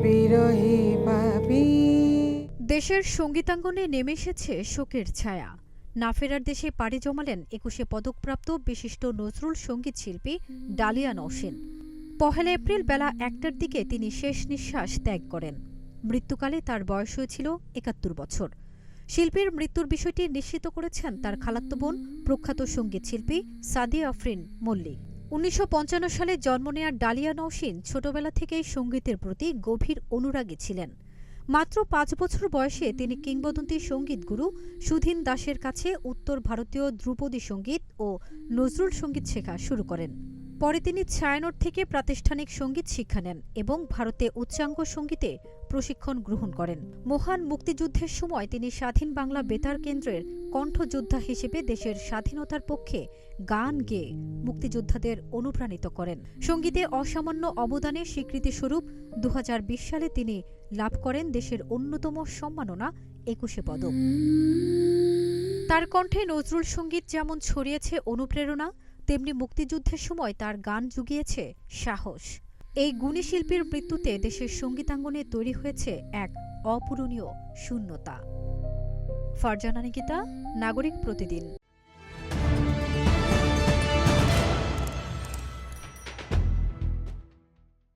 বিরহী পাপী। দেশের সঙ্গীতাঙ্গনে নেমে এসেছে শোকের ছায়া। না ফেরার দেশে পাড়ি জমালেন ২১শে পদকপ্রাপ্ত বিশিষ্ট নজরুল সঙ্গীত শিল্পী ডালিয়া নওশীন। ১ এপ্রিল বেলা ১টার দিকে তিনি শেষ নিঃশ্বাস ত্যাগ করেন। মৃত্যুকালে তার বয়স হয়েছিল ৭১ বছর। শিল্পীর মৃত্যুর বিষয়টি নিশ্চিত করেছেন তার খালাতো বোন প্রখ্যাত সঙ্গীত শিল্পী সাদিয়া আফরিন মল্লিক। ১৯৫৫ সালে জন্ম নেয়া ডালিয়া নওশীন ছোটবেলা থেকেই সঙ্গীতের প্রতি গভীর অনুরাগী ছিলেন। মাত্র ৫ বছর বয়সে তিনি কিংবদন্তি সঙ্গীত গুরু সুধীন দাসের কাছে উত্তর ভারতীয় ধ্রুপদী সঙ্গীত ও নজরুল সঙ্গীত শেখা শুরু করেন। পরে তিনি ছায়ানট থেকে প্রাতিষ্ঠানিক সঙ্গীত শিক্ষা নেন এবং ভারতে উচ্চাঙ্গ সঙ্গীতে প্রশিক্ষণ গ্রহণ করেন। মহান মুক্তিযুদ্ধের সময় তিনি স্বাধীন বাংলা বেতার কেন্দ্রের কণ্ঠযোদ্ধা হিসেবে দেশের স্বাধীনতার পক্ষে গান গেয়ে মুক্তিযোদ্ধাদের অনুপ্রাণিত করেন। সঙ্গীতে অসামান্য অবদানের স্বীকৃতিস্বরূপ ২০২০ সালে তিনি লাভ করেন দেশের অন্যতম সম্মাননা ২১শে পদক। তার কণ্ঠে নজরুল সঙ্গীত যেমন ছড়িয়েছে অনুপ্রেরণা, তেমনি মুক্তিযুদ্ধের সময় তার গান জুগিয়েছে সাহস। এই গুণী শিল্পীর মৃত্যুতে দেশের সঙ্গীতাঙ্গনে তৈরি হয়েছে এক অপূরণীয় শূন্যতা। ফারজানা নিকিতা, নাগরিক প্রতিদিন।